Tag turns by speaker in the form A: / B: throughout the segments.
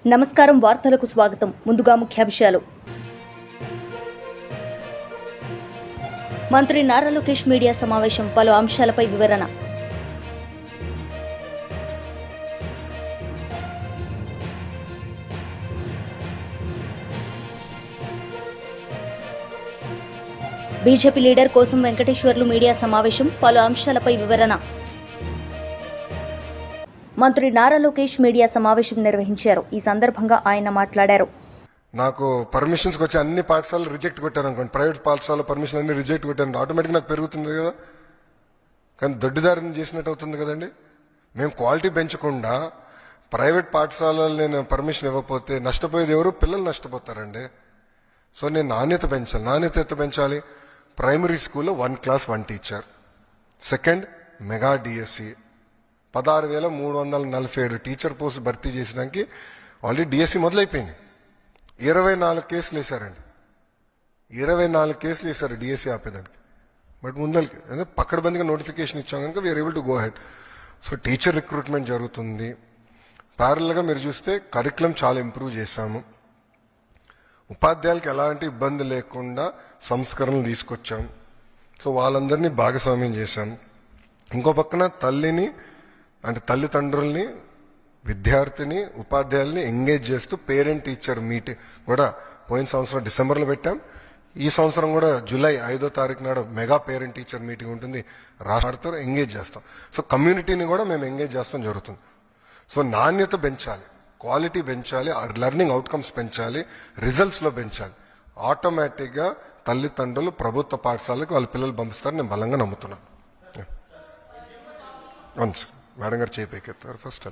A: నమస్కారం వార్తలకు స్వాగతం. ముందుగా ముఖ్యాంశాలు. మంత్రి నారా లోకేష్ మీడియా సమావేశం, పలు అంశాలపై వివరణ. బీజేపీ లీడర్ కోసం వెంకటేశ్వర్లు మీడియా సమావేశం, పలు అంశాలపై వివరణ. మంత్రి నారా లోకేష్ మీడియా సమావేశం నిర్వహించారు. ఈ సందర్భంగా ఆయన మాట్లాడారు.
B: నాకు పర్మిషన్స్ వచ్చి అన్ని పాఠశాలలు రిజెక్ట్ కొట్టాను అనుకోండి, ప్రైవేట్ పాఠశాల పర్మిషన్ అన్ని రిజెక్ట్ కొట్టాను, ఆటోమేటిక్ నాకు పెరుగుతుంది కదా. కానీ దొడ్డిదారిని చేసినట్టు అవుతుంది కదండి. మేము క్వాలిటీ పెంచకుండా ప్రైవేట్ పాఠశాలలు నేను పర్మిషన్ ఇవ్వకపోతే నష్టపోయేది ఎవరు? పిల్లలు నష్టపోతారండి. సో నేను నాణ్యత పెంచాలి. నాణ్యత ఎంత పెంచాలి? ప్రైమరీ స్కూల్లో 1 class 1 teacher. Second, mega DSC 16,347 teacher పోస్టులు భర్తీ చేసినానికి ఆల్రెడీ డిఎస్సి మొదలైపోయింది. 24 కేసులు వేశారండి. 24 కేసులు వేశారు డిఎస్సి ఆపేదానికి. బట్ ముందరికి పక్కడబందిగా నోటిఫికేషన్ ఇచ్చాం కనుక we are able to go ahead. So teacher recruitment జరుగుతుంది. ప్యారల్గా మీరు చూస్తే కరికులం చాలా ఇంప్రూవ్ చేశాము. ఉపాధ్యాయులకు ఎలాంటి ఇబ్బంది లేకుండా సంస్కరణలు తీసుకొచ్చాం. సో వాళ్ళందరినీ భాగస్వామ్యం చేశాం. ఇంకో పక్కన తల్లిదండ్రుల్ని, విద్యార్థిని, ఉపాధ్యాయుల్ని ఎంగేజ్ చేస్తూ పేరెంట్ టీచర్ మీటింగ్ కూడా పోయిన సంవత్సరం డిసెంబర్లో పెట్టాం. ఈ సంవత్సరం కూడా జూలై 5వ తారీఖు నాడు మెగా పేరెంట్ టీచర్ మీటింగ్ ఉంటుంది. రాష్ట్ర ఎంగేజ్ చేస్తాం. సో కమ్యూనిటీని కూడా మేము ఎంగేజ్ చేస్తాం జరుగుతుంది. సో నాణ్యత పెంచాలి, క్వాలిటీ పెంచాలి, లెర్నింగ్ అవుట్కమ్స్ పెంచాలి, రిజల్ట్స్లో పెంచాలి. ఆటోమేటిక్గా తల్లిదండ్రులు ప్రభుత్వ పాఠశాలకు వాళ్ళ పిల్లలు పంపిస్తారు నేను బలంగా నమ్ముతున్నాను. మేడం గారు చేపెక్కెత్తారు first.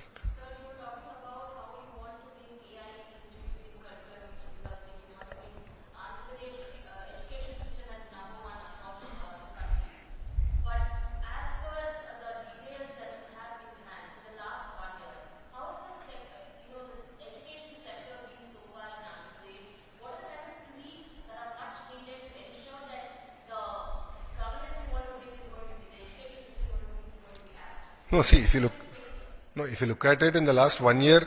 B: No, see, if you look at it in the last 1 year,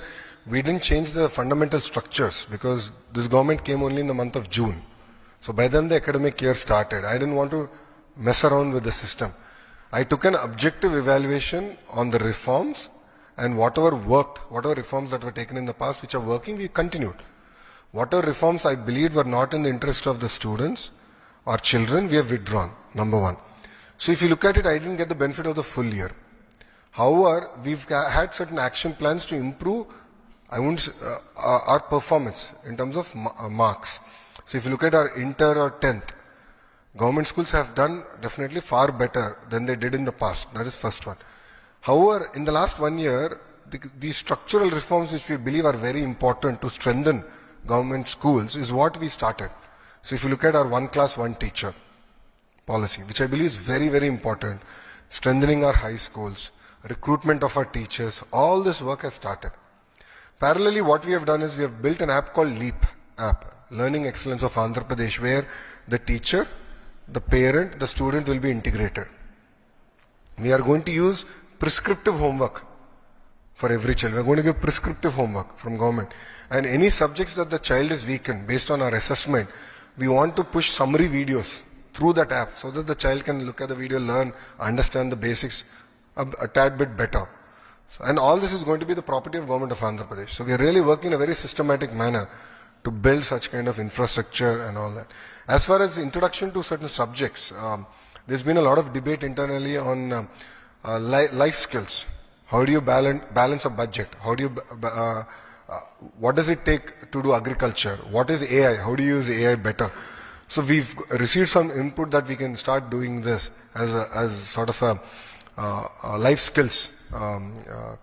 B: we didn't change the fundamental structures because this government came only in the month of June. So by then the academic year started. I didn't want to mess around with the system. I took an objective evaluation on the reforms, and whatever worked, whatever reforms that were taken in the past which are working, we continued. Whatever reforms I believed were not in the interest of the students or children, we have withdrawn, number one. So if you look at it, I didn't get the benefit of the full year. However, we've had certain action plans to improve our performance in terms of marks. So if you look at our inter or 10th, government schools have done definitely far better than they did in the past. That is first one. However, in the last 1 year, these structural reforms which we believe are very important to strengthen government schools is what we started. So if you look at our 1 class 1 teacher policy, which I believe is very, very important, strengthening our high schools, recruitment of our teachers, all this work has started. Parallelly, what we have done is we have built an app called LEAP app, Learning Excellence of Andhra Pradesh, where the teacher, the parent, the student will be integrated. We are going to use prescriptive homework for every child. We are going to give prescriptive homework from government. And any subjects that the child is weak in, based on our assessment, we want to push summary videos through that app so that the child can look at the video, learn, understand the basics a tad bit better. So, and all this is going to be the property of government of Andhra Pradesh. So we are really working in a very systematic manner to build such kind of infrastructure and all that. As far as introduction to certain subjects, there's been a lot of debate internally on life skills. How do you balance a budget? How do you what does it take to do agriculture? What is AI? How do you use AI better? So we've received some input that we can start doing this as sort of a life skills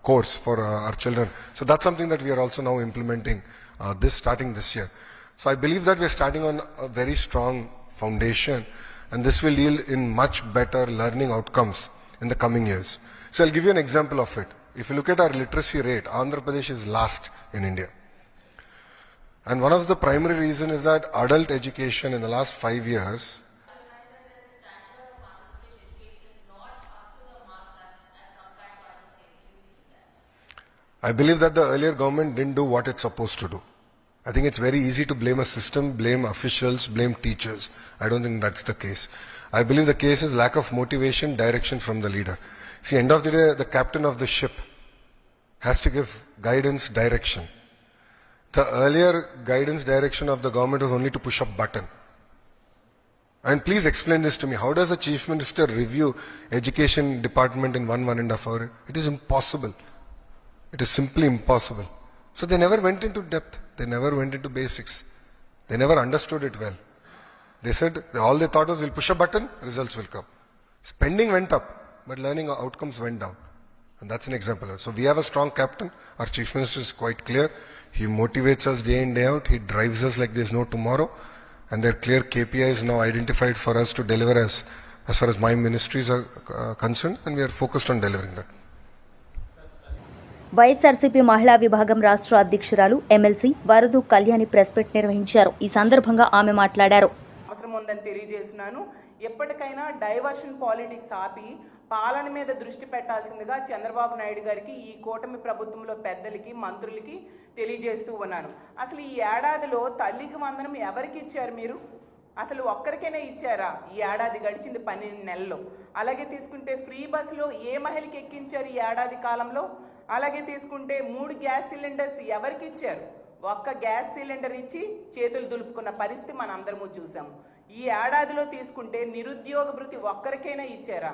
B: course for our children. So that's something that we are also now implementing starting this year. So I believe that we are starting on a very strong foundation, and this will yield in much better learning outcomes in the coming years. So I'll give you an example of it. If you look at our literacy rate, Andhra Pradesh is last in India. And one of the primary reasons is that adult education in the last 5 years I believe that the earlier government didn't do what it's supposed to do. I think it's very easy to blame a system, blame officials, blame teachers. I don't think that's the case. I believe the case is lack of motivation, direction from the leader. See, end of the day, the captain of the ship has to give guidance, direction. The earlier guidance, direction of the government was only to push a button. And please explain this to me. How does a chief minister review education department in 1.5 hour? It is impossible. It is simply impossible. So they never went into depth. They never went into basics. They never understood it well. They said, all they thought was, we'll push a button, results will come. Spending went up, but learning outcomes went down. And that's an example. So we have a strong captain. Our chief minister is quite clear. He motivates us day in, day out. He drives us like there's no tomorrow. And there are clear KPIs now identified for us to deliver as far as my ministries are concerned. And we are focused on delivering that.
A: YSRCP మహిళా విభాగం రాష్ట్ర అధ్యక్షురాలు MLC వరదు Kalyani press meet నిర్వహించారు. ఈ సందర్భంగా ఆమె మాట్లాడారు.
C: అవసరం ఉందని తెలియజేస్తున్నాను. ఎప్పటికైనా డైవర్షన్ పాలిటిక్స్ ఆపి పాలన మీద దృష్టి పెట్టాల్సిందిగా చంద్రబాబు నాయుడు గారికి, ఈ కూటమి ప్రభుత్వంలో పెద్దలకి, మంత్రులకి తెలియజేస్తూ ఉన్నాను. అసలు ఈ ఏడాదిలో తల్లికి వందనం ఎవరికి ఇచ్చారు మీరు? అసలు ఒక్కరికైనా ఇచ్చారా? ఈ ఏడాది గడిచింది 12 నెలల్లో. అలాగే తీసుకుంటే ఫ్రీ బస్సులో ఏ మహిళకి ఎక్కించారు ఈ ఏడాది కాలంలో? అలాగే తీసుకుంటే 3 గ్యాస్ సిలిండర్స్ ఎవరికి ఇచ్చారు? ఒక్క గ్యాస్ సిలిండర్ ఇచ్చి చేతులు దులుపుకున్న పరిస్థితి మనం అందరము చూసాము. ఈ ఏడాదిలో తీసుకుంటే నిరుద్యోగ భృతి ఒక్కరికైనా ఇచ్చారా?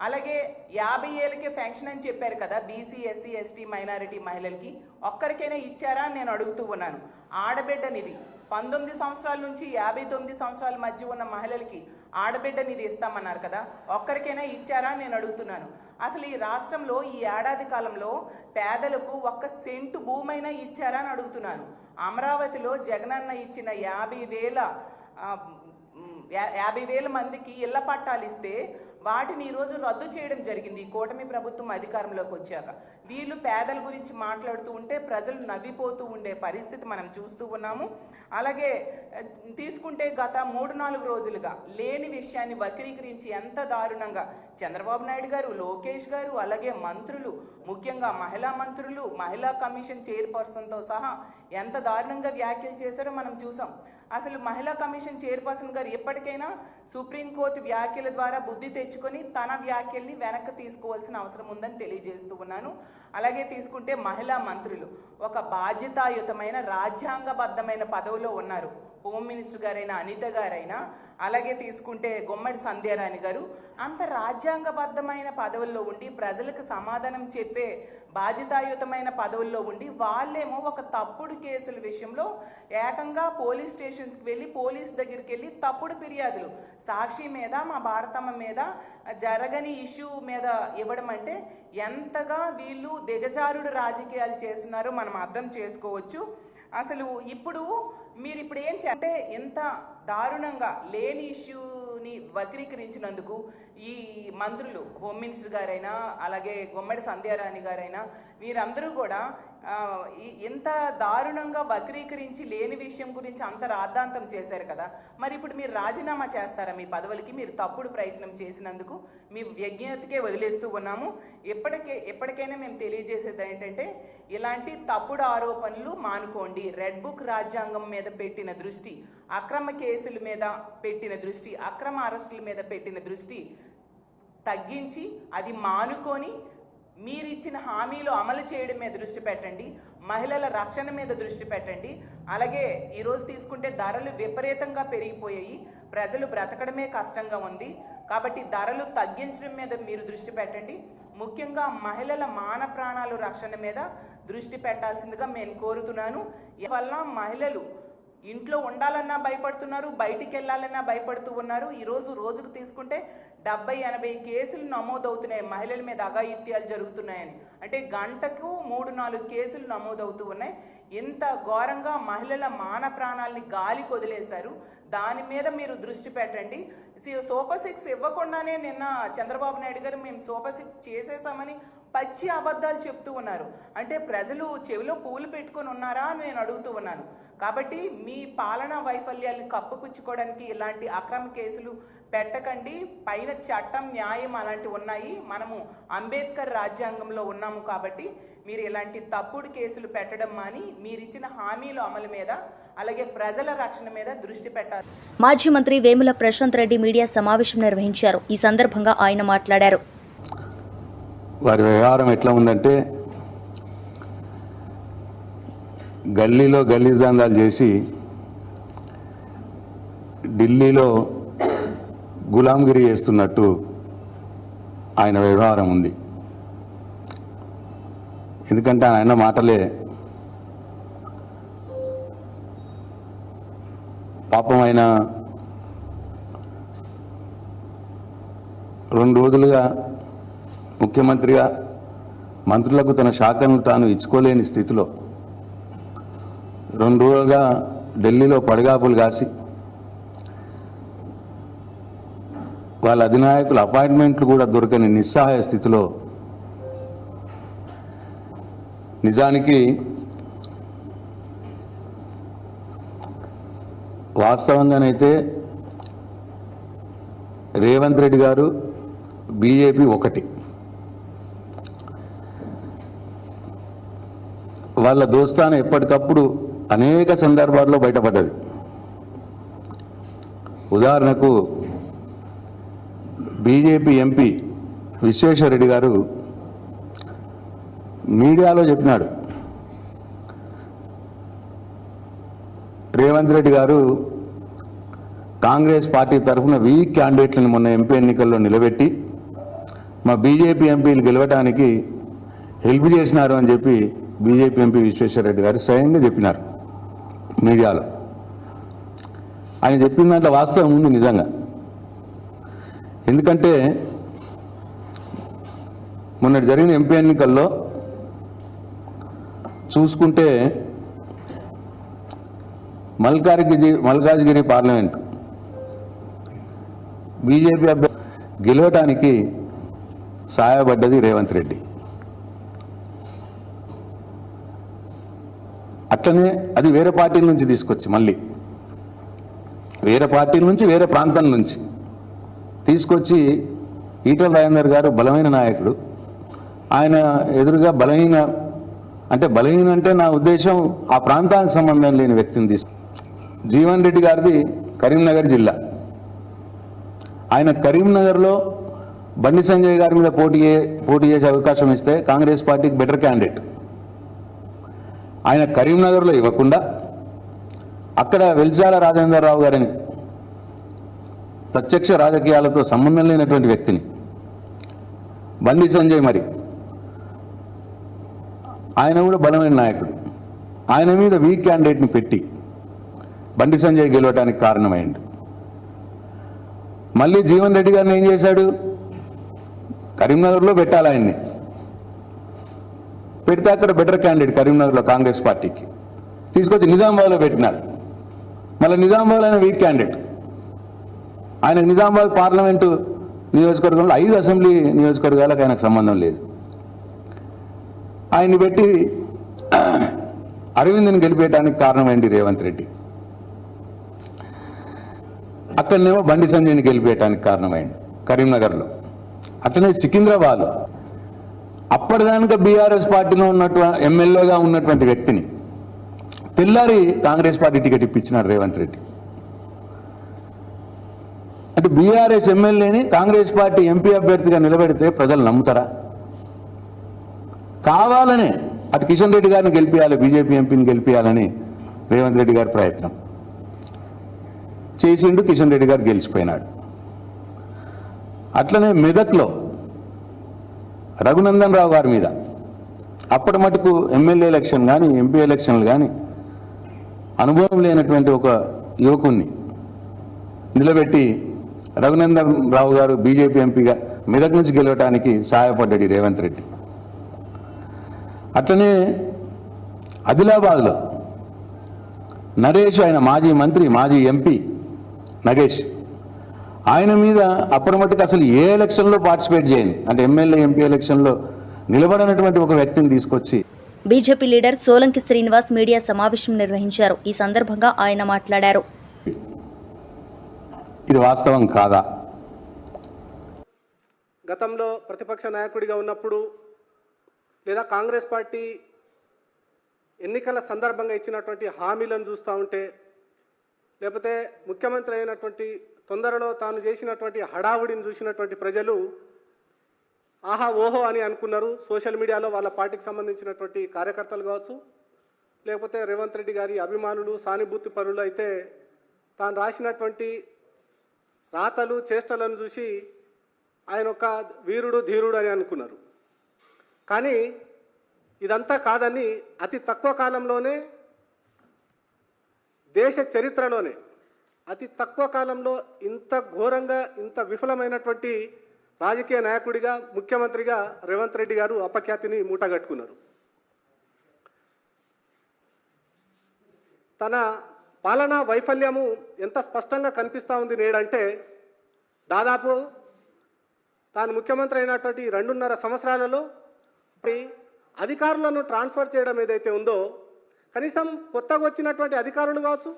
C: అలాగే 50 ఏళ్ళకే ఫెన్షన్ అని చెప్పారు కదా బీసీ, ఎస్సీ, ఎస్టీ, మైనారిటీ మహిళలకి, ఒక్కరికైనా ఇచ్చారా అని నేను అడుగుతూ ఉన్నాను. ఆడబిడ్డ నిధి 19 సంవత్సరాల నుంచి 59 సంవత్సరాల మధ్య ఉన్న మహిళలకి ఆడబిడ్డ నిధి ఇస్తామన్నారు కదా, ఒక్కరికైనా ఇచ్చారా అని నేను అడుగుతున్నాను. అసలు ఈ రాష్ట్రంలో ఈ ఏడాది కాలంలో పేదలకు 1 సెంటు భూమైనా ఇచ్చారా అని అడుగుతున్నాను. అమరావతిలో జగనన్న ఇచ్చిన 50,000 మందికి ఇళ్ల పట్టాలు ఇస్తే వాటిని ఈరోజు రద్దు చేయడం జరిగింది ఈ కూటమి ప్రభుత్వం అధికారంలోకి వచ్చాక. వీళ్ళు పేదల గురించి మాట్లాడుతూ ఉంటే ప్రజలు నవ్విపోతూ ఉండే పరిస్థితి మనం చూస్తూ ఉన్నాము. అలాగే తీసుకుంటే గత 3-4 రోజులుగా లేని విషయాన్ని వక్రీకరించి ఎంత దారుణంగా చంద్రబాబు నాయుడు గారు, లోకేష్ గారు, అలాగే మంత్రులు, ముఖ్యంగా మహిళా మంత్రులు, మహిళా కమిషన్ చైర్పర్సన్తో సహా ఎంత దారుణంగా వ్యాఖ్యలు చేశారో మనం చూసాం. అసలు మహిళా కమిషన్ చైర్పర్సన్ గారు ఎప్పటికైనా సుప్రీంకోర్టు వ్యాఖ్యల ద్వారా బుద్ధి తెచ్చుకొని తన వ్యాఖ్యల్ని వెనక్కి తీసుకోవాల్సిన అవసరం ఉందని తెలియజేస్తూ ఉన్నాను. అలాగే తీసుకుంటే మహిళా మంత్రులు ఒక బాధ్యతాయుతమైన రాజ్యాంగబద్ధమైన పదవిలో ఉన్నారు. హోమ్ మినిస్టర్ గారైనా, అనిత గారైనా, అలాగే తీసుకుంటే గుమ్మడి సంధ్యారాణి గారు అంత రాజ్యాంగబద్ధమైన పదవుల్లో ఉండి ప్రజలకు సమాధానం చెప్పే బాధ్యతాయుతమైన పదవుల్లో ఉండి వాళ్ళేమో ఒక తప్పుడు కేసుల విషయంలో ఏకంగా పోలీస్ స్టేషన్స్కి వెళ్ళి పోలీస్ దగ్గరికి వెళ్ళి తప్పుడు ఫిర్యాదులు సాక్షి మీద, మా భారతమ్మ మీద జరగని ఇష్యూ మీద ఇవ్వడం అంటే ఎంతగా వీళ్ళు దిగజారుడు రాజకీయాలు చేస్తున్నారో మనం అర్థం చేసుకోవచ్చు. అసలు మీరు ఏం అంటే ఎంత దారుణంగా లేని ఇష్యూని వక్రీకరించినందుకు ఈ మంత్రులు, హోమ్ మినిస్టర్ గారైనా, అలాగే గుమ్మడి సంధ్యారాణి గారైనా వీరందరూ కూడా ఎంత దారుణంగా వక్రీకరించి లేని విషయం గురించి అంత రాద్ధాంతం చేశారు కదా. మరి ఇప్పుడు మీరు రాజీనామా చేస్తారా మీ పదవులకి? మీరు తప్పుడు ప్రయత్నం చేసినందుకు మీ విజ్ఞతకే వదిలేస్తూ ఉన్నాము. ఎప్పటికైనా మేము తెలియజేసేది ఏంటంటే ఇలాంటి తప్పుడు ఆరోపణలు మానుకోండి. రెడ్ బుక్ రాజ్యాంగం మీద పెట్టిన దృష్టి, అక్రమ కేసుల మీద పెట్టిన దృష్టి, అక్రమ అరెస్టుల మీద పెట్టిన దృష్టి తగ్గించి అది మానుకొని మీరిచ్చిన హామీలు అమలు చేయడం మీద దృష్టి పెట్టండి. మహిళల రక్షణ మీద దృష్టి పెట్టండి. అలాగే ఈరోజు తీసుకుంటే ధరలు విపరీతంగా పెరిగిపోయాయి. ప్రజలు బ్రతకడమే కష్టంగా ఉంది. కాబట్టి ధరలు తగ్గించడం మీద మీరు దృష్టి పెట్టండి. ముఖ్యంగా మహిళల మాన ప్రాణాలు రక్షణ మీద దృష్టి పెట్టాల్సిందిగా నేను కోరుతున్నాను. వల్ల మహిళలు ఇంట్లో ఉండాలన్నా భయపడుతున్నారు, బయటికి వెళ్ళాలన్నా భయపడుతూ ఉన్నారు. ఈరోజు రోజుకు తీసుకుంటే 70-80 కేసులు నమోదవుతున్నాయి మహిళల మీద అఘాయిత్యాలు జరుగుతున్నాయని. అంటే గంటకు 3-4 కేసులు నమోదవుతూ ఉన్నాయి. ఇంత ఘోరంగా మహిళల మాన ప్రాణాలని గాలికి వదిలేశారు. దాని మీద మీరు దృష్టి పెట్టండి. సూపర్ 6 ఇవ్వకుండానే నిన్న చంద్రబాబు నాయుడు గారు మేము సూపర్ 6 చేసేసామని పచ్చి అబద్ధాలు చెప్తూ ఉన్నారు. అంటే ప్రజలు చెవిలో పూలు పెట్టుకొని ఉన్నారా అని నేను అడుగుతూ ఉన్నాను. కాబట్టి మీ పాలనా వైఫల్యాలను కప్పుపుచ్చుకోవడానికి ఇలాంటి అక్రమ కేసులు పెట్టకండి. పైన చట్టం, న్యాయం అలాంటివి ఉన్నాయి. మనము అంబేద్కర్ రాజ్యాంగంలో ఉన్నాము కాబట్టి మీరు ఇలాంటి తప్పుడు కేసులు పెట్టడం మాని మీరిచ్చిన హామీల అమలు మీద అలాగే ప్రజల రక్షణ మీద దృష్టి పెట్టాలి.
A: మాజీ మంత్రి వేముల ప్రశాంత్ రెడ్డి మీడియా సమావేశం నిర్వహించారు. ఈ సందర్భంగా ఆయన మాట్లాడారు.
D: వారి వ్యవహారం ఎట్లా ఉందంటే గల్లీలో గల్లీజాందాలు చేసి ఢిల్లీలో గులాంగిరి చేస్తున్నట్టు ఆయన వ్యవహారం ఉంది. ఎందుకంటే ఆయన మాటలే పాపం ఆయన 2 రోజులుగా ముఖ్యమంత్రిగా మంత్రులకు తన శాఖను తాను ఇచ్చుకోలేని స్థితిలో 2 రోజులుగా ఢిల్లీలో పడిగాపులు కాసి వాళ్ళ అధినాయకుల అపాయింట్మెంట్లు కూడా దొరకని నిస్సహాయ స్థితిలో నిజానికి వాస్తవంగానైతే రేవంత్ రెడ్డి గారు బీజేపీ ఒకటి. వాళ్ళ దోస్తాను ఎప్పటికప్పుడు అనేక సందర్భాల్లో బయటపడ్డది. ఉదాహరణకు బీజేపీ ఎంపీ విశ్వేశ్వరరెడ్డి గారు మీడియాలో చెప్పినాడు, రేవంత్ రెడ్డి గారు కాంగ్రెస్ పార్టీ తరఫున వీక్ క్యాండిడేట్లను మొన్న ఎంపీ ఎన్నికల్లో నిలబెట్టి మా బీజేపీ ఎంపీలు గెలవడానికి హెల్ప్ చేసినారు అని చెప్పి బీజేపీ ఎంపీ విశ్వేశ్వరరెడ్డి గారు స్వయంగా చెప్పినారు మీడియాలో. ఆయన చెప్పిన దాంట్లో వాస్తవం ఉంది నిజంగా. ఎందుకంటే మొన్న జరిగిన ఎంపీ ఎన్నికల్లో చూసుకుంటే మల్కాజ్గిరి పార్లమెంటు బీజేపీ అభ్యర్థి గెలవటానికి సహాయపడ్డది రేవంత్ రెడ్డి. అట్లనే అది వేరే పార్టీల నుంచి తీసుకొచ్చి మళ్ళీ వేరే పార్టీల నుంచి వేరే ప్రాంతం నుంచి తీసుకొచ్చి ఈటల రాజేందర్ గారు బలమైన నాయకుడు, ఆయన ఎదురుగా బలహీన అంటే నా ఉద్దేశం ఆ ప్రాంతానికి సంబంధం లేని వ్యక్తిని తీసుకు. జీవన్ రెడ్డి గారిది కరీంనగర్ జిల్లా. ఆయన కరీంనగర్లో బండి సంజయ్ గారి మీద పోటీ చేసే అవకాశం ఇస్తే కాంగ్రెస్ పార్టీకి బెటర్ క్యాండిడేట్. ఆయన కరీంనగర్లో ఇవ్వకుండా అక్కడ వెల్చాల రాజేంద్రరావు గారిని ప్రత్యక్ష రాజకీయాలతో సంబంధం లేనటువంటి వ్యక్తిని బండి సంజయ్, మరి ఆయన కూడా బలమైన నాయకుడు, ఆయన మీద వీక్ క్యాండిడేట్ని పెట్టి బండి సంజయ్ గెలవడానికి కారణమైంది. మళ్ళీ జీవన్ రెడ్డి గారిని ఏం చేశాడు, కరీంనగర్లో పెట్టాలి ఆయన్ని, పెడితే అక్కడ బెటర్ క్యాండిడేట్ కరీంనగర్లో కాంగ్రెస్ పార్టీకి తీసుకొచ్చి నిజామాబాద్లో పెట్టినారు. మళ్ళీ నిజామాబాద్ ఆయన వీక్ క్యాండిడేట్. ఆయన నిజామాబాద్ పార్లమెంటు నియోజకవర్గంలో 5 అసెంబ్లీ నియోజకవర్గాలకు ఆయనకు సంబంధం లేదు. ఆయన్ని పెట్టి అరవింద్ని గెలిపేయడానికి కారణమైంది రేవంత్ రెడ్డి. అక్కడనేమో బండి సంజయ్ని గెలిపేయడానికి కారణమైంది కరీంనగర్లో. అట్లనే సికింద్రాబాద్ అప్పటిదానిక బీఆర్ఎస్ పార్టీలో ఉన్నటువంటి ఎమ్మెల్యేగా ఉన్నటువంటి వ్యక్తిని తెల్లారి కాంగ్రెస్ పార్టీ టికెట్ ఇప్పించినాడు రేవంత్ రెడ్డి. అంటే బీఆర్ఎస్ ఎమ్మెల్యేని కాంగ్రెస్ పార్టీ ఎంపీ అభ్యర్థిగా నిలబెడితే ప్రజలు నమ్ముతారా? కావాలనే అటు కిషన్ రెడ్డి గారిని గెలిపించాలి, బీజేపీ ఎంపీని గెలిపించాలని రేవంత్ రెడ్డి గారి ప్రయత్నం చేసిండు. కిషన్ రెడ్డి గారు గెలిచిపోయినాడు. అట్లనే మెదక్లో రఘునందన్ రావు గారి మీద అప్పటి మటుకు ఎమ్మెల్యే ఎలక్షన్ కానీ ఎంపీ ఎలక్షన్లు కానీ అనుభవం లేనటువంటి ఒక యువకుణ్ణి నిలబెట్టి రఘునందన్ రావు గారు బీజేపీ ఎంపీగా మెదక్ నుంచి గెలవటానికి సహాయపడ్డాడు రేవంత్ రెడ్డి. అట్లనే ఆదిలాబాద్లో నరేష్, ఆయన మాజీ మంత్రి మాజీ ఎంపీ నగేష్, ఆయన మీద అప్పటి మటుకు అసలు ఏ ఎలక్షన్లో పార్టిసిపేట్ చేయను, అంటే ఎమ్మెల్యే ఎంపీ ఎలక్షన్లో నిలబడినటువంటి ఒక వ్యక్తిని తీసుకొచ్చి.
A: BJP leader Solanki Srinivas media సమావేశం నిర్వహించారు. ఈ సందర్భంగా ఆయన మాట్లాడారు.
D: ఇది వాస్తవం కాదా?
E: గతంలో ప్రతిపక్ష నాయకుడిగా ఉన్నప్పుడు లేదా కాంగ్రెస్ పార్టీ ఎన్నికల సందర్భంగా ఇచ్చినటువంటి హామీలను చూస్తూ ఉంటే, లేకపోతే ముఖ్యమంత్రి అయినటువంటి తొందరలో తాను చేసినటువంటి హడావుడిని చూసినటువంటి ప్రజలు ఆహా ఓహో అని అనుకున్నారు. సోషల్ మీడియాలో వాళ్ళ పార్టీకి సంబంధించినటువంటి కార్యకర్తలు కావచ్చు, లేకపోతే రేవంత్ రెడ్డి గారి అభిమానులు, సానుభూతి పరులు అయితే తాను రాసినటువంటి రాతలు చేష్టలను చూసి ఆయన ఒక వీరుడు ధీరుడు అని అనుకున్నారు. కానీ ఇదంతా కాదని అతి తక్కువ కాలంలోనే, దేశ చరిత్రలోనే అతి తక్కువ కాలంలో ఇంత ఘోరంగా ఇంత విఫలమైనటువంటి రాజకీయ నాయకుడిగా, ముఖ్యమంత్రిగా రేవంత్ రెడ్డి గారు అపఖ్యాతిని మూటగట్టుకున్నారు. తన పాలనా వైఫల్యము ఎంత స్పష్టంగా కనిపిస్తూ ఉంది నేడంటే, దాదాపు తాను ముఖ్యమంత్రి అయినటువంటి 2.5 సంవత్సరాలలో అధికారులను ట్రాన్స్ఫర్ చేయడం ఏదైతే ఉందో, కనీసం కొత్తగా వచ్చినటువంటి అధికారులు కావచ్చు,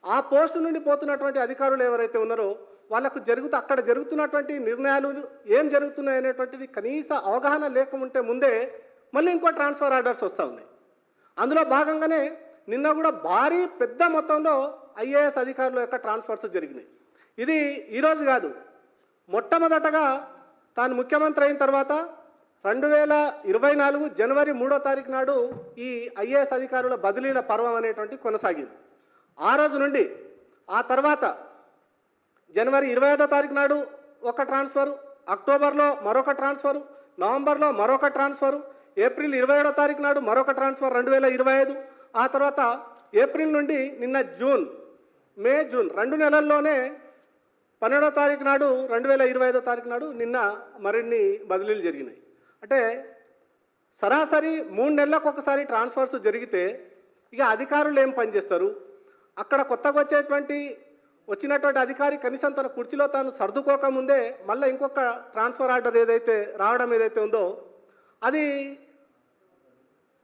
E: ఆ పోస్టు నుండి పోతున్నటువంటి అధికారులు ఎవరైతే ఉన్నారో వాళ్ళకు అక్కడ జరుగుతున్నటువంటి నిర్ణయాలు ఏం జరుగుతున్నాయి అనేటువంటిది కనీస అవగాహన లేకుంటే ముందే మళ్ళీ ఇంకో ట్రాన్స్ఫర్ ఆర్డర్స్ వస్తూ ఉన్నాయి. అందులో భాగంగానే నిన్న కూడా భారీ పెద్ద మొత్తంలో ఐఏఎస్ అధికారుల యొక్క ట్రాన్స్ఫర్స్ జరిగినాయి. ఇది ఈరోజు కాదు, మొట్టమొదటగా తాను ముఖ్యమంత్రి అయిన తర్వాత 2024 జనవరి 3వ తారీఖు నాడు ఈ ఐఏఎస్ అధికారుల బదిలీల పర్వం అనేటువంటి కొనసాగింది. ఆ రోజు నుండి ఆ తర్వాత జనవరి 25వ తారీఖు నాడు ఒక ట్రాన్స్ఫరు, అక్టోబర్లో మరొక ట్రాన్స్ఫరు, నవంబర్లో మరొక ట్రాన్స్ఫరు, ఏప్రిల్ 27వ తారీఖు నాడు మరొక ట్రాన్స్ఫర్ 2025, ఆ తర్వాత ఏప్రిల్ నుండి నిన్న మే జూన్ 2 నెలల్లోనే 12వ తారీఖు నాడు 2025వ తారీఖు నాడు నిన్న మరిన్ని బదిలీలు జరిగినాయి. అంటే సరాసరి 3 నెలలకు ఒకసారి ట్రాన్స్ఫర్స్ జరిగితే ఇక అధికారులు ఏం పనిచేస్తారు? అక్కడ కొత్తగా వచ్చినటువంటి అధికారి కనీసం తన కుర్చీలో తాను సర్దుకోకముందే మళ్ళీ ఇంకొక ట్రాన్స్ఫర్ ఆర్డర్ రావడం ఏదైతే ఉందో, అది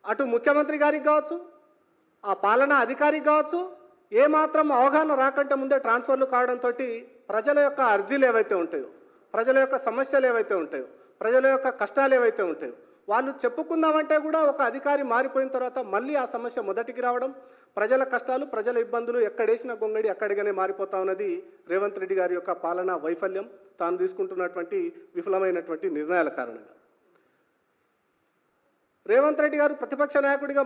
E: అటు ముఖ్యమంత్రి గారికి కావచ్చు, ఆ పాలనా అధికారికి కావచ్చు, ఏమాత్రం అవగాహన రాకంటే ముందే ట్రాన్స్ఫర్లు కావడంతో ప్రజల యొక్క అర్జీలు ఏవైతే ఉంటాయో, ప్రజల యొక్క సమస్యలు ఏవైతే ఉంటాయో, ప్రజల యొక్క కష్టాలు ఏవైతే ఉంటాయో వాళ్ళు చెప్పుకుందామంటే కూడా ఒక అధికారి మారిపోయిన తర్వాత మళ్ళీ ఆ సమస్య మొదటికి రావడం, ప్రజల కష్టాలు, ప్రజల ఇబ్బందులు ఎక్కడేసిన గొంగడి అక్కడిగానే మారిపోతా ఉన్నది రేవంత్ రెడ్డి గారి యొక్క పాలనా వైఫల్యం, తాను తీసుకుంటున్నటువంటి విఫలమైనటువంటి నిర్ణయాల కారణంగా. రేవంత్ రెడ్డి గారు ప్రతిపక్ష నాయకుడిగా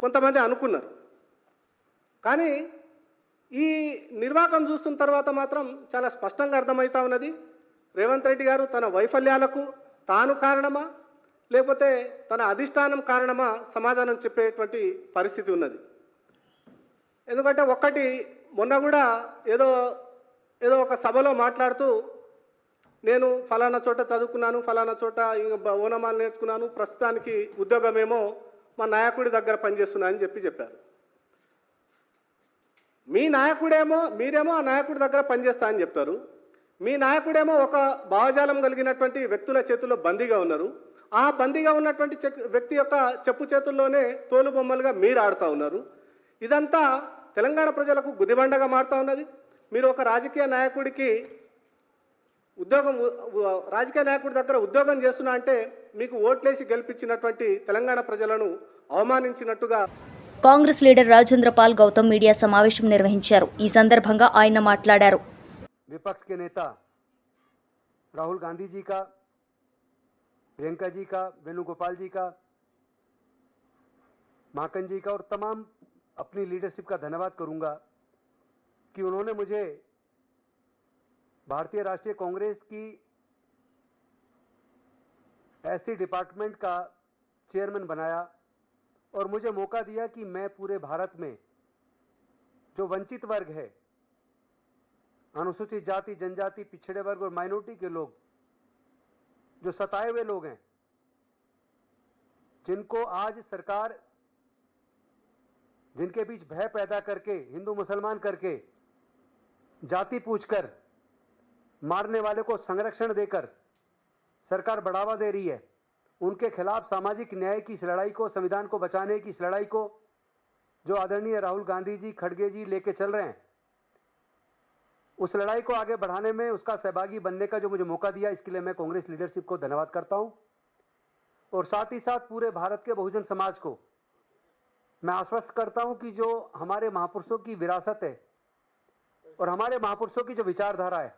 E: కొంతమంది అనుకున్నారు. కానీ ఈ నిర్వాకం చూస్తున్న తర్వాత మాత్రం చాలా స్పష్టంగా అర్థమవుతా ఉన్నది, రేవంత్ రెడ్డి గారు తన వైఫల్యాలకు తాను కారణమా లేకపోతే తన అధిష్టానం కారణమా సమాధానం చెప్పేటువంటి పరిస్థితి ఉన్నది. ఎందుకంటే మొన్న కూడా ఏదో ఒక సభలో మాట్లాడుతూ నేను ఫలానా చోట చదువుకున్నాను, ఫలానా చోట ఓనమాలు నేర్చుకున్నాను, ప్రస్తుతానికి ఉద్యోగమేమో మా నాయకుడి దగ్గర పనిచేస్తున్నా అని చెప్పారు. మీరేమో ఆ నాయకుడి దగ్గర పనిచేస్తా అని చెప్తారు. మీ నాయకుడేమో ఒక భావజాలం కలిగినటువంటి వ్యక్తుల చేతుల్లో బందీగా ఉన్నారు. ఆ బందీగా ఉన్నటువంటి వ్యక్తి యొక్క చెప్పు చేతుల్లోనే తోలు బొమ్మలుగా మీరు ఆడుతూ ఉన్నారు. ఇదంతా తెలంగాణ ప్రజలకు గుదిబండగా మారుతూ ఉన్నది. మీరు ఒక రాజకీయ నాయకుడి దగ్గర ఉద్యోగం చేస్తున్నా అంటే మీకు ఓట్లేసి గెలిపించినటువంటి తెలంగాణ ప్రజలను అవమానించినట్టుగా.
A: కాంగ్రెస్ లీడర్ రాజేంద్ర పాల్ గౌతమ్ మీడియా సమావేశం నిర్వహించారు. ఈ సందర్భంగా ఆయన మాట్లాడారు.
F: विपक्ष के नेता राहुल गांधी जी का, प्रियंका जी का, वेणुगोपाल जी का, माकन जी का और तमाम अपनी लीडरशिप का धन्यवाद करूंगा कि उन्होंने मुझे भारतीय राष्ट्रीय कांग्रेस की ऐसी डिपार्टमेंट का चेयरमैन बनाया और मुझे मौका दिया कि मैं पूरे भारत में जो वंचित वर्ग है, अनुसूचित जाति, जनजाति, पिछड़े वर्ग और माइनॉरिटी के लोग, जो सताए हुए लोग हैं, जिनको आज सरकार जिनके बीच भय पैदा करके, हिंदू मुसलमान करके, जाति पूछकर, मारने वाले को संरक्षण देकर सरकार बढ़ावा दे रही है, उनके खिलाफ सामाजिक न्याय की इस लड़ाई को, संविधान को बचाने की इस लड़ाई को जो आदरणीय राहुल गांधी जी, खड़गे जी लेके चल रहे हैं, उस लड़ाई को आगे बढ़ाने में उसका सहभागी बनने का जो मुझे मौका दिया, इसके लिए मैं कांग्रेस लीडरशिप को धन्यवाद करता हूं। और साथ ही साथ पूरे भारत के बहुजन समाज को मैं आश्वस्त करता हूं कि जो हमारे महापुरुषों की विरासत है और हमारे महापुरुषों की जो विचारधारा है,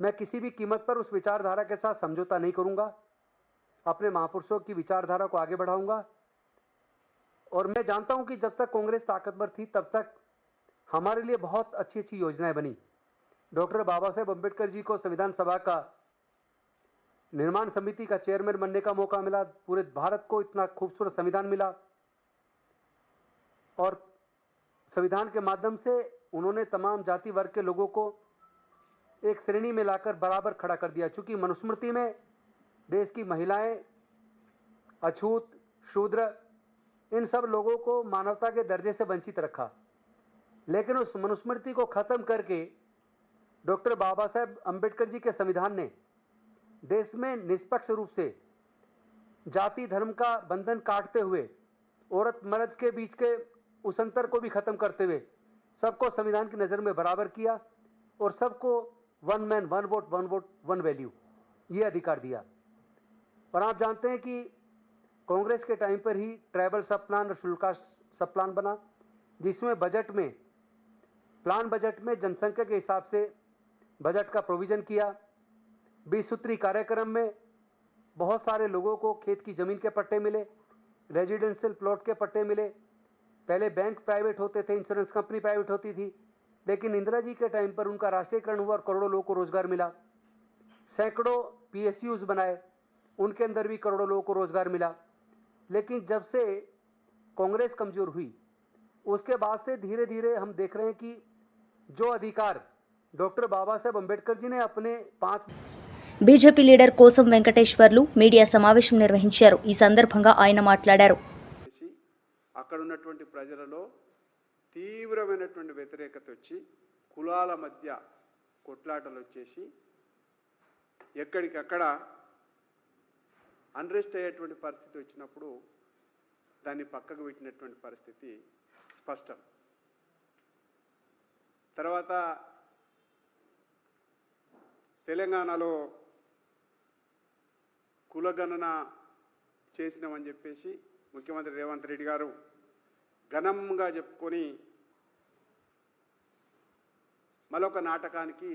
F: मैं किसी भी कीमत पर उस विचारधारा के साथ समझौता नहीं करूंगा। अपने महापुरुषों की विचारधारा को आगे बढ़ाऊंगा। और मैं जानता हूं कि जब तक कांग्रेस ताकतवर थी तब तक हमारे लिए बहुत अच्छी अच्छी योजनाएं बनी। डॉक्टर बाबा साहेब अम्बेडकर जी को संविधान सभा का निर्माण समिति का चेयरमैन बनने का मौका मिला। पूरे भारत को इतना खूबसूरत संविधान मिला और संविधान के माध्यम से उन्होंने तमाम जाति वर्ग के लोगों को एक श्रेणी में लाकर बराबर खड़ा कर दिया। चूंकि मनुस्मृति में देश की महिलाएं, अछूत, शूद्र, इन सब लोगों को मानवता के दर्जे से वंचित रखा, लेकिन उस मनुस्मृति को खत्म करके डॉक्टर बाबा साहेब अम्बेडकर जी के संविधान ने देश में निष्पक्ष रूप से जाति धर्म का बंधन काटते हुए औरत मर्द के बीच के उस अंतर को भी खत्म करते हुए सबको संविधान की नज़र में बराबर किया और सबको one man one vote one value ये अधिकार दिया। और आप जानते हैं कि कांग्रेस के टाइम पर ही ट्राइबल सब प्लान और शुल्कास्ट सब प्लान बना, जिसमें प्लान बजट में जनसंख्या के हिसाब से बजट का प्रोविजन किया। 20 सूत्री कार्यक्रम में बहुत सारे लोगों को खेत की जमीन के पट्टे मिले, रेजिडेंशियल प्लॉट के पट्टे मिले। पहले बैंक प्राइवेट होते थे, इंश्योरेंस कंपनी प्राइवेट होती थी, लेकिन इंदिरा जी के टाइम पर उनका राष्ट्रीयकरण हुआ और करोड़ों लोगों को रोजगार मिला। सैकड़ों PSUs बनाए, उनके अंदर भी करोड़ों लोगों को रोजगार मिला। लेकिन जब से कांग्रेस कमजोर हुई उसके बाद से धीरे धीरे हम देख रहे हैं कि जो अधिकार डॉक्टर बाबा साहेब अम्बेडकर जी ने अपने 5
A: బీజేపీ లీడర్ కోసం వెంకటేశ్వర్లు మీడియా సమావేశం నిర్వహించారు. ఈ సందర్భంగా ఆయన మాట్లాడారు.
G: అక్కడ ఉన్నటువంటి ప్రజలలో తీవ్రమైనటువంటి వ్యతిరేకత వచ్చి కులాల మధ్య కొట్లాటలు వచ్చేసి ఎక్కడికక్కడ అన్రెస్ట్ అయ్యేటువంటి పరిస్థితి వచ్చినప్పుడు దాన్ని పక్కకు పెట్టినటువంటి పరిస్థితి స్పష్టం. తర్వాత తెలంగాణలో కులగణన చేసినామని చెప్పేసి ముఖ్యమంత్రి రేవంత్ రెడ్డి గారు ఘనంగా చెప్పుకొని మరొక నాటకానికి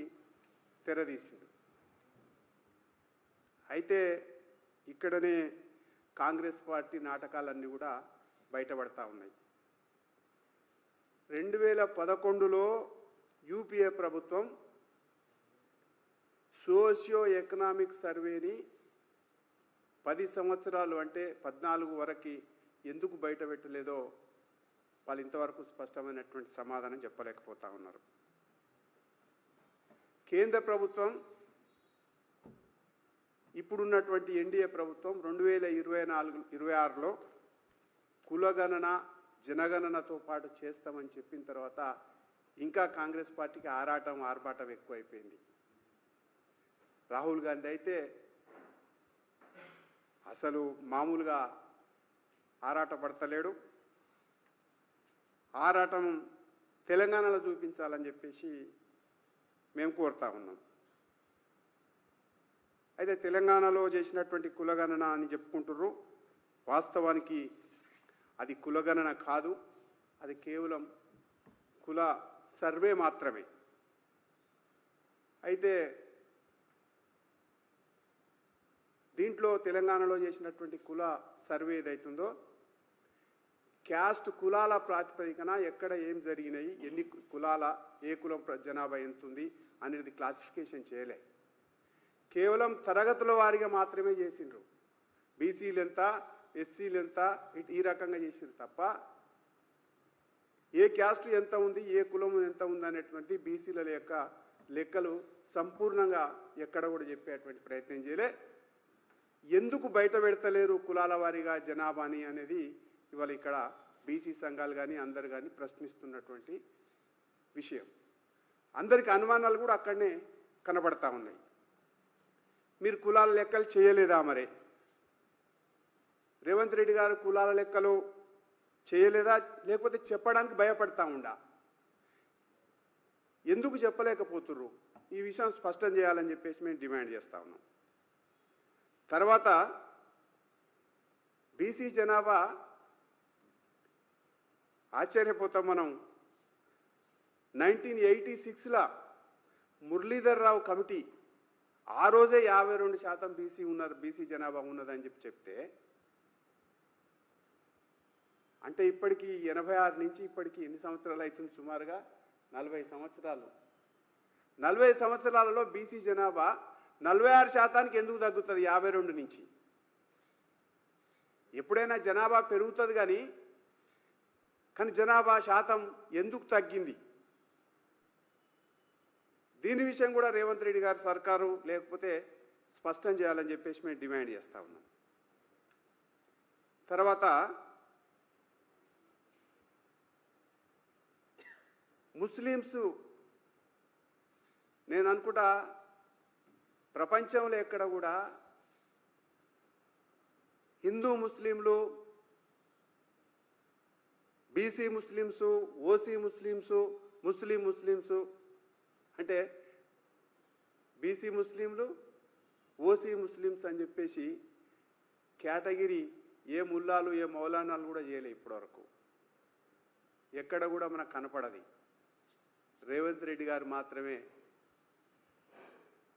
G: తెరదీసిండు. అయితే ఇక్కడనే కాంగ్రెస్ పార్టీ నాటకాలన్నీ కూడా బయటపడతా ఉన్నాయి. 2011లో యూపీఏ ప్రభుత్వం సోషియో ఎకనామిక్ సర్వేని 10 సంవత్సరాలు అంటే 14 వరకు ఎందుకు బయట పెట్టలేదో వాళ్ళు ఇంతవరకు స్పష్టమైనటువంటి సమాధానం చెప్పలేకపోతా ఉన్నారు. కేంద్ర ప్రభుత్వం ఇప్పుడున్నటువంటి ఎన్డీఏ ప్రభుత్వం 2024-26లో కులగణన జనగణనతో పాటు చేస్తామని చెప్పిన తర్వాత ఇంకా కాంగ్రెస్ పార్టీకి ఆర్భాటం ఎక్కువైపోయింది. రాహుల్ గాంధీ అయితే అసలు మామూలుగా ఆరాటపడతలేడు. ఆరాటం తెలంగాణలో చూపించాలని చెప్పేసి మేము కోరుతా ఉన్నాం. అయితే తెలంగాణలో చేసినటువంటి కులగణన అని చెప్పుకుంటున్నారు. వాస్తవానికి అది కులగణన కాదు, అది కేవలం కుల సర్వే మాత్రమే. అయితే దీంట్లో తెలంగాణలో చేసినటువంటి కుల సర్వే ఏదైతుందో క్యాస్ట్ కులాల ప్రాతిపదికన ఎక్కడ ఏం జరిగినాయి, ఎన్ని కులాల ఏ కులం జనాభా ఎంత ఉంది అనేది క్లాసిఫికేషన్ చేయలే. కేవలం తరగతుల వారీగా మాత్రమే చేసిండ్రు. బీసీలు ఎంత, ఎస్సీలు ఎంత, ఈ రకంగా చేసిండ్రు తప్ప ఏ క్యాస్ట్ ఎంత ఉంది, ఏ కులం ఎంత ఉంది అనేటువంటి బీసీల యొక్క లెక్కలు సంపూర్ణంగా ఎక్కడ కూడా చెప్పేటువంటి ప్రయత్నం చేయలే. ఎందుకు బయట పెడతలేరు కులాల వారీగా జనాభాని అనేది ఇవాళ ఇక్కడ బీసీ సంఘాలు కానీ అందరు కానీ ప్రశ్నిస్తున్నటువంటి విషయం. అందరికి అనుమానాలు కూడా అక్కడనే కనబడతా ఉన్నాయి. మీరు కులాల లెక్కలు చేయలేదా? మరి రేవంత్ రెడ్డి గారు కులాల లెక్కలు చేయలేదా, లేకపోతే చెప్పడానికి భయపడతా ఉండా? ఎందుకు చెప్పలేకపోతుర్రు? ఈ విషయం స్పష్టం చేయాలని చెప్పేసి మేము డిమాండ్ చేస్తా ఉన్నాం. తర్వాత బీసీ జనాభా ఆశ్చర్యపోతాం మనం. 1986లా మురళీధర్ రావు కమిటీ ఆ రోజే 52% బీసీ జనాభా ఉన్నదని చెప్తే, అంటే ఇప్పటికి 86 నుంచి ఇప్పటికి ఎన్ని సంవత్సరాలు అవుతుంది? సుమారుగా 40 సంవత్సరాలు. 40 సంవత్సరాలలో బీసీ జనాభా 46% ఎందుకు తగ్గుతుంది 52 నుంచి? ఎప్పుడైనా జనాభా పెరుగుతుంది కానీ జనాభా శాతం ఎందుకు తగ్గింది? దీని విషయం కూడా రేవంత్ రెడ్డి గారి సర్కారు లేకపోతే స్పష్టం చేయాలని చెప్పేసి మేము డిమాండ్ చేస్తా ఉన్నాం. తర్వాత ముస్లిమ్స్, నేను అనుకుంటా ప్రపంచంలో ఎక్కడ కూడా హిందూ ముస్లింలు, BC Muslims, OC Muslims, Muslims అంటే బీసీ ముస్లింలు, ఓసీ ముస్లిమ్స్ అని చెప్పేసి కేటగిరీ ఏ ముల్లాలు ఏ మౌలానాలు కూడా చేయలే ఇప్పటివరకు. ఎక్కడ కూడా మనకు కనపడది. రేవంత్ రెడ్డి గారు మాత్రమే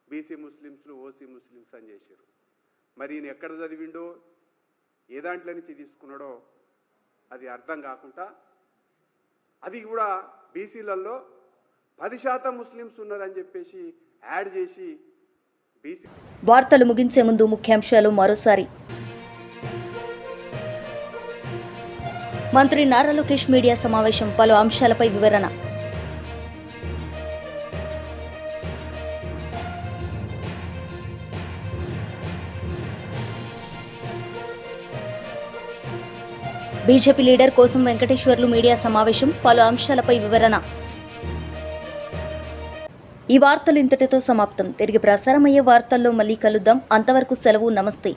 G: బీసీ ముస్లిమ్స్లు, ఓసీ ముస్లిమ్స్ అని చేశారు. మరి ఈయన ఎక్కడ చదివిండో, ఏ దాంట్లో నుంచి తీసుకున్నాడో అది అర్థం కాకుండా, అది కూడా బీసీలలో 10% ముస్లిమ్స్ ఉన్నారని చెప్పేసి యాడ్ చేసి బీసీ.
A: వార్తలు ముగించే ముందు ముఖ్యాంశాలు మరోసారి. మంత్రి నారా లోకేష్ మీడియా సమావేశం, పలు అంశాలపై వివరణ. బీజేపీ లీడర్ కోసం వెంకటేశ్వర్లు మీడియా సమావేశం, పలు అంశాలపై వివరణ. ఈ వార్తలు ఇంతటితో సమాప్తం. తిరిగి ప్రసారమయ్యే వార్తల్లో మళ్ళీ కలుద్దాం. అంతవరకు సెలవు. నమస్తే.